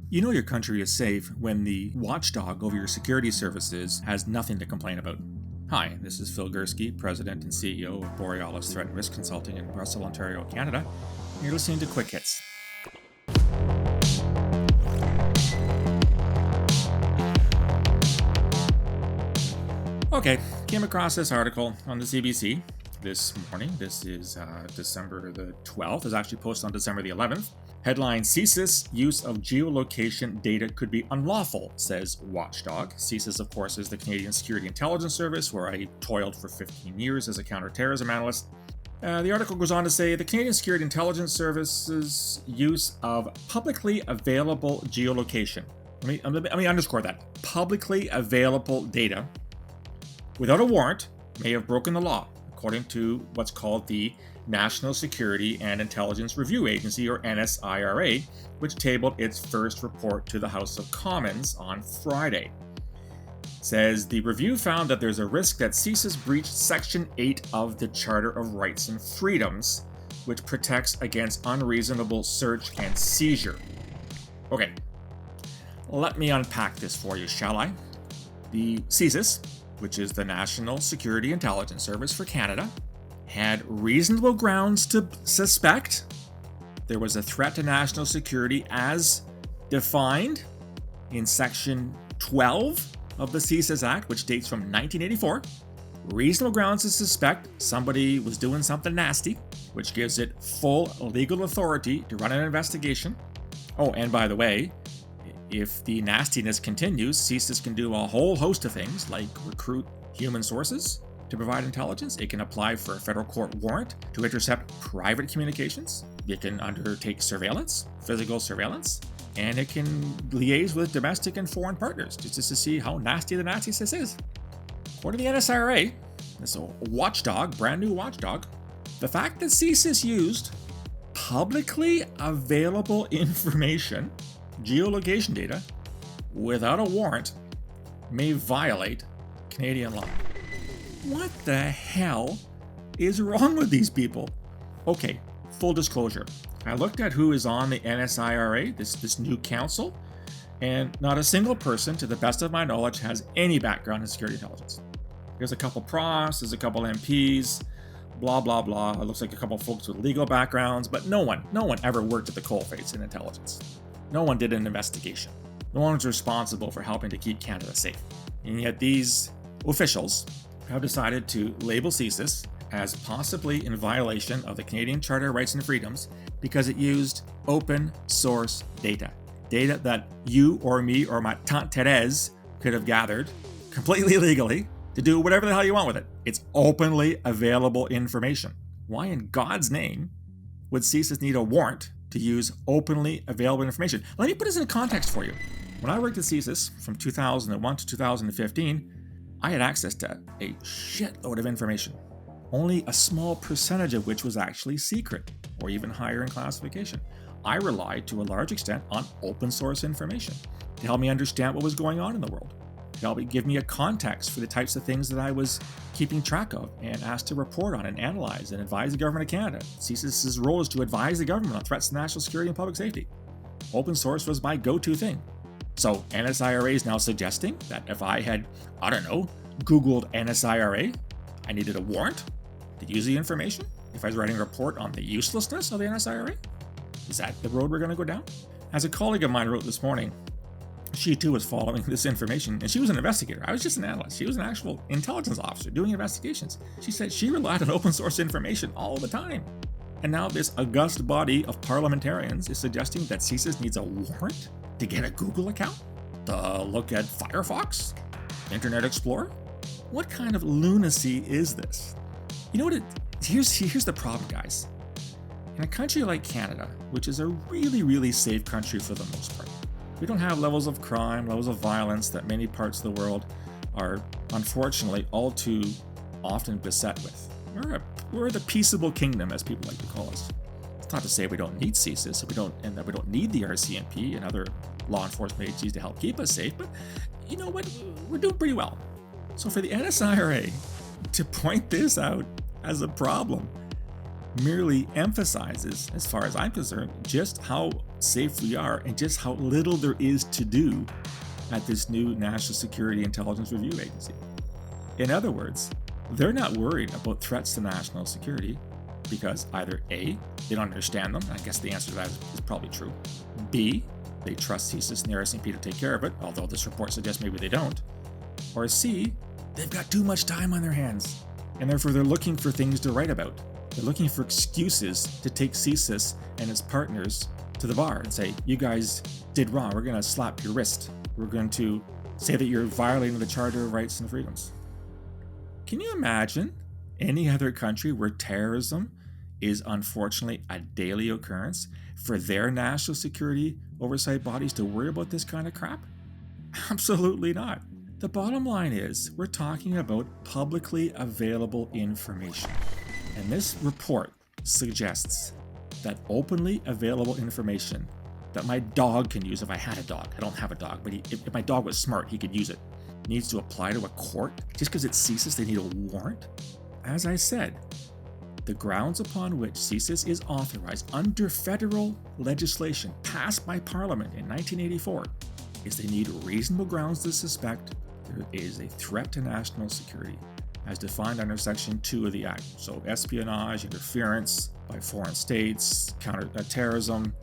You know your country is safe when the watchdog over your security services has nothing to complain about. Hi, this is Phil Gurski, President and CEO of Borealis Threat and Risk Consulting in Russell, Ontario, Canada. And you're listening to Quick Hits. Okay, came across this article on the CBC this morning. This is December the 12th. It was actually posted on December the 11th. Headline, CSIS use of geolocation data could be unlawful, says Watchdog. CSIS, of course, is the Canadian Security Intelligence Service, where I toiled for 15 years as a counterterrorism analyst. The article goes on to say the Canadian Security Intelligence Service's use of publicly available geolocation. Let me underscore that. Publicly available data without a warrant may have broken the law, according to what's called the National Security and Intelligence Review Agency, or NSIRA, which tabled its first report to the House of Commons on Friday. It says the review found that there's a risk that CSIS breached Section 8 of the Charter of Rights and Freedoms, which protects against unreasonable search and seizure. Okay, let me unpack this for you, shall I? The CSIS, which is the National Security Intelligence Service for Canada, had reasonable grounds to suspect there was a threat to national security as defined in Section 12 of the CSIS Act, which dates from 1984. Reasonable grounds to suspect somebody was doing something nasty, which gives it full legal authority to run an investigation. Oh, and by the way, if the nastiness continues, CSIS can do a whole host of things like recruit human sources to provide intelligence. It can apply for a federal court warrant to intercept private communications. It can undertake surveillance, physical surveillance, and it can liaise with domestic and foreign partners just to see how nasty the nastiness is. According to the NSIRA, this watchdog, brand new watchdog, the fact that CSIS used publicly available information, geolocation data, without a warrant may violate Canadian law. What the hell is wrong with these people? Okay, full disclosure. I looked at who is on the NSIRA, this new council, and not a single person, to the best of my knowledge, has any background in security intelligence. There's a couple profs, there's a couple MPs, blah, blah, blah. It looks like a couple folks with legal backgrounds, but no one ever worked at the coalface in intelligence. No one did an investigation. No one was responsible for helping to keep Canada safe. And yet these officials have decided to label CSIS as possibly in violation of the Canadian Charter of Rights and Freedoms because it used open source data. Data that you or me or my Tante Therese could have gathered completely legally to do whatever the hell you want with it. It's openly available information. Why in God's name would CSIS need a warrant to use openly available information? Let me put this in context for you. When I worked at CSIS from 2001 to 2015, I had access to a shitload of information, only a small percentage of which was actually secret or even higher in classification. I relied to a large extent on open source information to help me understand what was going on in the world, to help give me a context for the types of things that I was keeping track of and asked to report on and analyze and advise the government of Canada. CSIS's role is to advise the government on threats to national security and public safety. Open source was my go-to thing. So NSIRA is now suggesting that if I had, Googled NSIRA, I needed a warrant to use the information if I was writing a report on the uselessness of the NSIRA? Is that the road we're going to go down? As a colleague of mine wrote this morning, she too was following this information, and she was an investigator. I was just an analyst. She was an actual intelligence officer doing investigations. She said she relied on open source information all the time. And now this august body of parliamentarians is suggesting that CSIS needs a warrant to get a Google account? To look at Firefox? Internet Explorer? What kind of lunacy is this? You know what here's the problem, guys. In a country like Canada, which is a really, really safe country for the most part, we don't have levels of crime, levels of violence that many parts of the world are unfortunately all too often beset with. We're the peaceable kingdom, as people like to call us. It's not to say we don't need CSIS, and that we don't need the RCMP and other law enforcement agencies to help keep us safe, but you know what? We're doing pretty well. So for the NSIRA to point this out as a problem merely emphasizes, as far as I'm concerned, just how safe we are and just how little there is to do at this new National Security Intelligence Review Agency. In other words, they're not worried about threats to national security because either A, they don't understand them, I guess the answer to that is probably true. B, they trust CSIS and the RCMP to take care of it, although this report suggests maybe they don't. Or C, they've got too much time on their hands, and therefore they're looking for things to write about. They're looking for excuses to take CSIS and its partners to the bar and say, you guys did wrong, we're going to slap your wrist. We're going to say that you're violating the Charter of Rights and Freedoms. Can you imagine any other country where terrorism is unfortunately a daily occurrence for their national security oversight bodies to worry about this kind of crap? Absolutely not. The bottom line is we're talking about publicly available information. And this report suggests that openly available information that my dog can use if I had a dog. I don't have a dog, but if my dog was smart, he could use it. Needs to apply to a court just because it's CSIS, they need a warrant? As I said, the grounds upon which CSIS is authorized under federal legislation passed by Parliament in 1984 is they need reasonable grounds to suspect there is a threat to national security as defined under Section 2 of the Act. So espionage, interference by foreign states, counter-terrorism,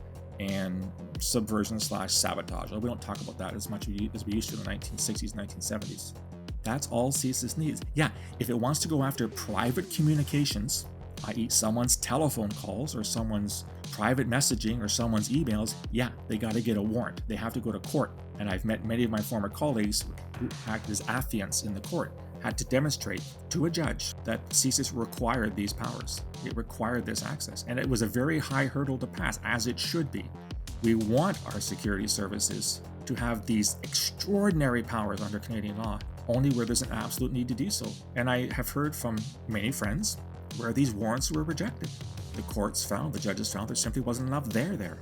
and subversion/sabotage. We don't talk about that as much as we used to in the 1960s, 1970s. That's all CSIS needs. Yeah, if it wants to go after private communications, i.e. someone's telephone calls or someone's private messaging or someone's emails, yeah, they got to get a warrant. They have to go to court. And I've met many of my former colleagues who act as affiants in the court, had to demonstrate to a judge that CSIS required these powers. It required this access. And it was a very high hurdle to pass, as it should be. We want our security services to have these extraordinary powers under Canadian law, only where there's an absolute need to do so. And I have heard from many friends where these warrants were rejected. The courts found, the judges found there simply wasn't enough there.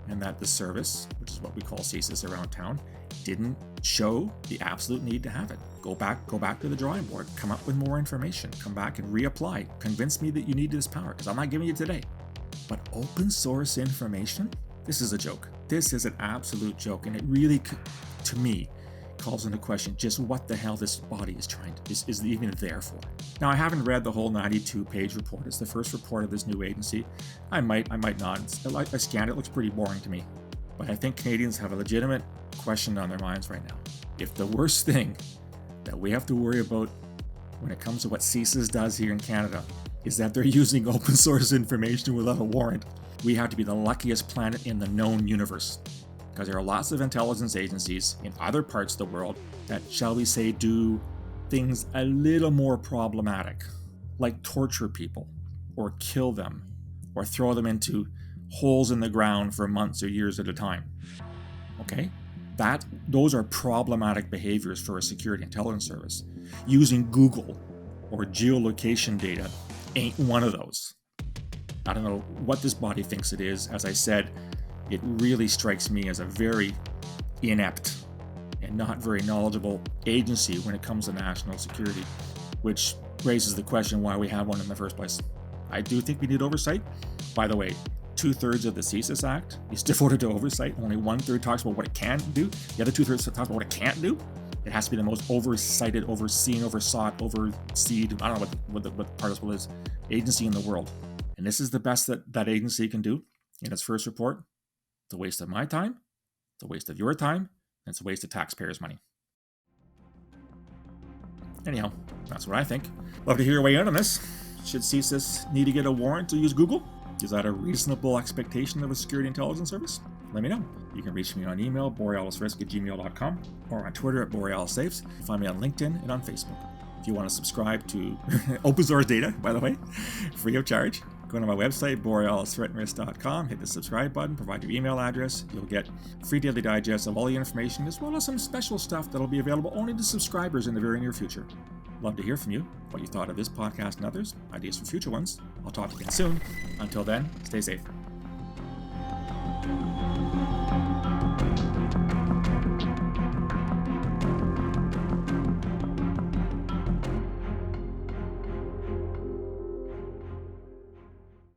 And that the service, which is what we call CSIS around town, didn't show the absolute need to have it. Go back to the drawing board, come up with more information, come back and reapply. Convince me that you need this power, because I'm not giving you today. But open source information? This is a joke. This is an absolute joke, and it really, to me, calls into question just what the hell this body is even there for. Now, I haven't read the whole 92-page report. It's the first report of this new agency. I might not. I scanned it. It looks pretty boring to me. But I think Canadians have a legitimate question on their minds right now. If the worst thing that we have to worry about when it comes to what CSIS does here in Canada is that they're using open source information without a warrant, we have to be the luckiest planet in the known universe. Because there are lots of intelligence agencies in other parts of the world that, shall we say, do things a little more problematic, like torture people, or kill them, or throw them into holes in the ground for months or years at a time. Okay? Those are problematic behaviors for a security intelligence service. Using Google or geolocation data ain't one of those. I don't know what this body thinks it is. As I said, it really strikes me as a very inept and not very knowledgeable agency when it comes to national security, which raises the question why we have one in the first place. I do think we need oversight. By the way, 2/3 of the CSIS Act is devoted to oversight. Only 1/3 talks about what it can do. The other 2/3 talks about what it can't do. It has to be the most oversighted, overseen, oversought, overseed, I don't know what the participle is, agency in the world. And this is the best that agency can do in its first report. It's a waste of my time, it's a waste of your time, and it's a waste of taxpayers' money. Anyhow, that's what I think. Love to hear your way out on this. Should CSIS need to get a warrant to use Google? Is that a reasonable expectation of a security intelligence service? Let me know. You can reach me on email, borealisrisk@gmail.com, or on Twitter @borealissafes. Find me on LinkedIn and on Facebook. If you want to subscribe to open source data, by the way, free of charge, go to my website, borealisthreatandrisk.com, hit the subscribe button, provide your email address. You'll get free daily digests of all the information, as well as some special stuff that'll be available only to subscribers in the very near future. Love to hear from you, what you thought of this podcast and others, ideas for future ones. I'll talk to you again soon. Until then, stay safe.